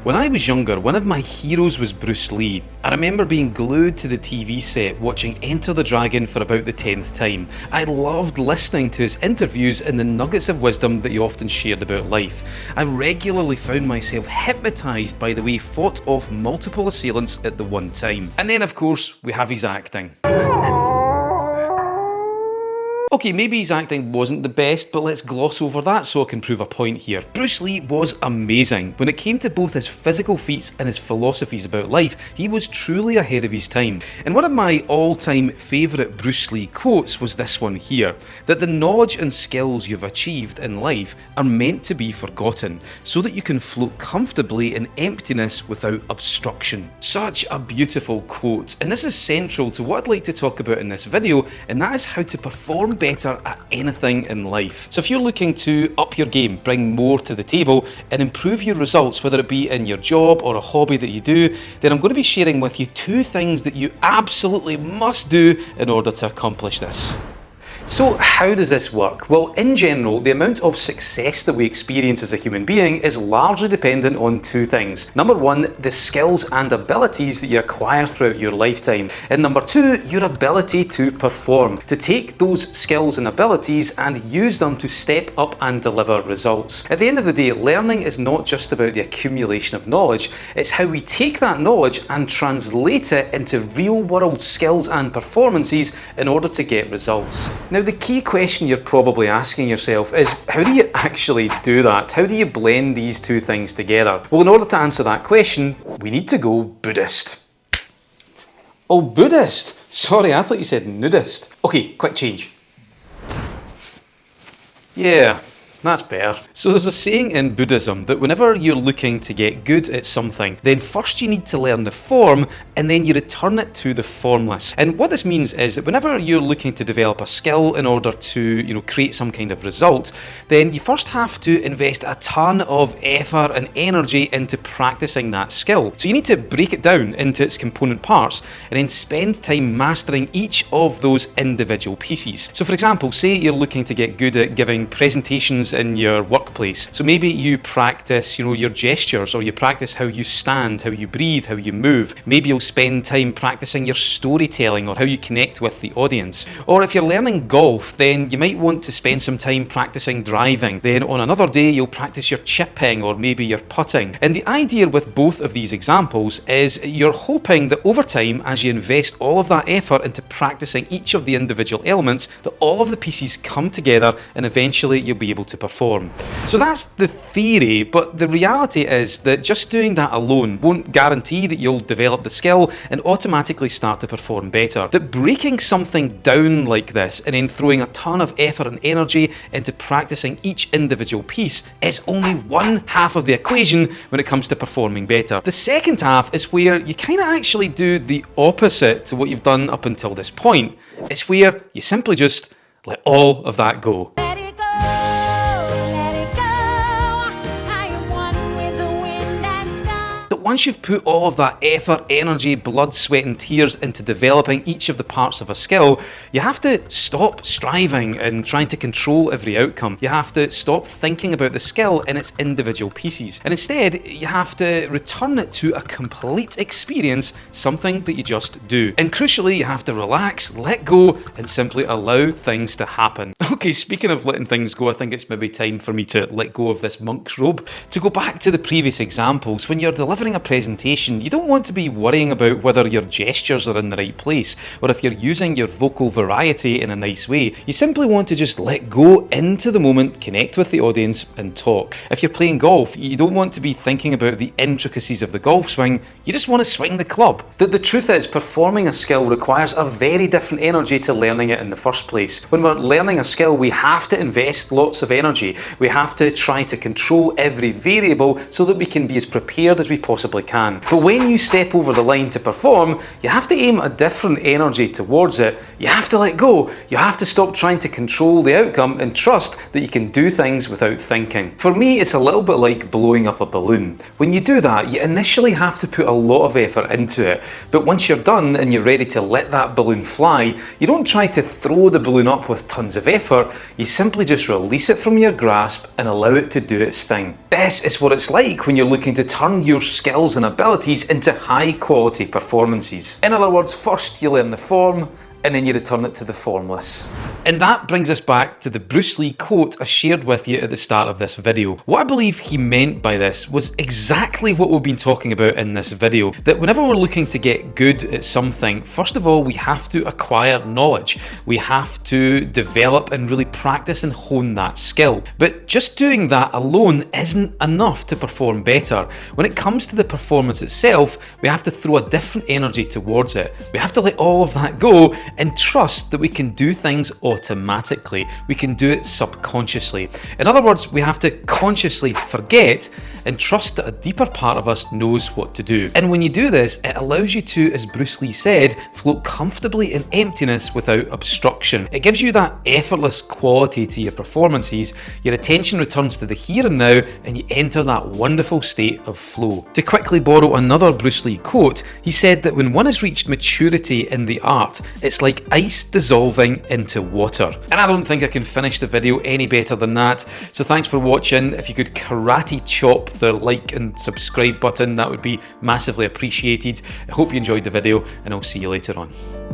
When I was younger, one of my heroes was Bruce Lee. I remember being glued to the TV set watching Enter the Dragon for about the 10th time. I loved listening to his interviews and the nuggets of wisdom that he often shared about life. I regularly found myself hypnotised by the way he fought off multiple assailants at the one time. And then of course, we have his acting. Okay, maybe his acting wasn't the best, but let's gloss over that so I can prove a point here. Bruce Lee was amazing. When it came to both his physical feats and his philosophies about life, he was truly ahead of his time. And one of my all-time favourite Bruce Lee quotes was this one here, that the knowledge and skills you've achieved in life are meant to be forgotten, so that you can float comfortably in emptiness without obstruction. Such a beautiful quote, and this is central to what I'd like to talk about in this video, and that is how to perform better at anything in life. So if you're looking to up your game, bring more to the table and improve your results, whether it be in your job or a hobby that you do, then I'm going to be sharing with you 2 things that you absolutely must do in order to accomplish this. So how does this work? Well, in general, the amount of success that we experience as a human being is largely dependent on 2 things. Number 1, the skills and abilities that you acquire throughout your lifetime. And number 2, your ability to perform, to take those skills and abilities and use them to step up and deliver results. At the end of the day, learning is not just about the accumulation of knowledge, it's how we take that knowledge and translate it into real world skills and performances in order to get results. Now, the key question you're probably asking yourself is, how do you actually do that? How do you blend these 2 things together? Well, in order to answer that question, we need to go Buddhist. Oh, Buddhist? Sorry, I thought you said nudist. Okay, quick change. Yeah, that's better. So there's a saying in Buddhism that whenever you're looking to get good at something, then first you need to learn the form and then you return it to the formless. And what this means is that whenever you're looking to develop a skill in order to, create some kind of result, then you first have to invest a ton of effort and energy into practicing that skill. So you need to break it down into its component parts and then spend time mastering each of those individual pieces. So for example, say you're looking to get good at giving presentations in your workplace. So maybe you practice, your gestures, or you practice how you stand, how you breathe, how you move. Maybe you'll spend time practicing your storytelling or how you connect with the audience. Or if you're learning golf, then you might want to spend some time practicing driving. Then on another day, you'll practice your chipping or maybe your putting. And the idea with both of these examples is you're hoping that over time, as you invest all of that effort into practicing each of the individual elements, that all of the pieces come together and eventually you'll be able to perform. So that's the theory, but the reality is that just doing that alone won't guarantee that you'll develop the skill and automatically start to perform better. That breaking something down like this and then throwing a ton of effort and energy into practicing each individual piece is only one half of the equation when it comes to performing better. The second half is where you kind of actually do the opposite to what you've done up until this point. It's where you simply just let all of that go. Once you've put all of that effort, energy, blood, sweat and tears into developing each of the parts of a skill, you have to stop striving and trying to control every outcome. You have to stop thinking about the skill in its individual pieces. And instead, you have to return it to a complete experience, something that you just do. And crucially, you have to relax, let go, and simply allow things to happen. Okay, speaking of letting things go, I think it's maybe time for me to let go of this monk's robe. To go back to the previous examples, when you're delivering a presentation, you don't want to be worrying about whether your gestures are in the right place or if you're using your vocal variety in a nice way. You simply want to just let go into the moment, connect with the audience and talk. If you're playing golf, you don't want to be thinking about the intricacies of the golf swing, you just want to swing the club. The truth is, performing a skill requires a very different energy to learning it in the first place. When we're learning a skill, we have to invest lots of energy. We have to try to control every variable so that we can be as prepared as we possibly possibly can. But when you step over the line to perform, you have to aim a different energy towards it. You have to let go. You have to stop trying to control the outcome and trust that you can do things without thinking. For me, it's a little bit like blowing up a balloon. When you do that, you initially have to put a lot of effort into it. But once you're done and you're ready to let that balloon fly, you don't try to throw the balloon up with tons of effort. You simply just release it from your grasp and allow it to do its thing. This is what it's like when you're looking to turn your skills and abilities into high quality performances. In other words, first you learn the form, and then you return it to the formless. And that brings us back to the Bruce Lee quote I shared with you at the start of this video. What I believe he meant by this was exactly what we've been talking about in this video, that whenever we're looking to get good at something, first of all, we have to acquire knowledge. We have to develop and really practice and hone that skill. But just doing that alone isn't enough to perform better. When it comes to the performance itself, we have to throw a different energy towards it. We have to let all of that go and trust that we can do things automatically. We can do it subconsciously. In other words, we have to consciously forget and trust that a deeper part of us knows what to do. And when you do this, it allows you to, as Bruce Lee said, float comfortably in emptiness without obstruction. It gives you that effortless quality to your performances. Your attention returns to the here and now, and you enter that wonderful state of flow. To quickly borrow another Bruce Lee quote, he said that when one has reached maturity in the art, it's like ice dissolving into water. And I don't think I can finish the video any better than that. So thanks for watching. If you could karate chop the like and subscribe button, that would be massively appreciated. I hope you enjoyed the video, and I'll see you later on.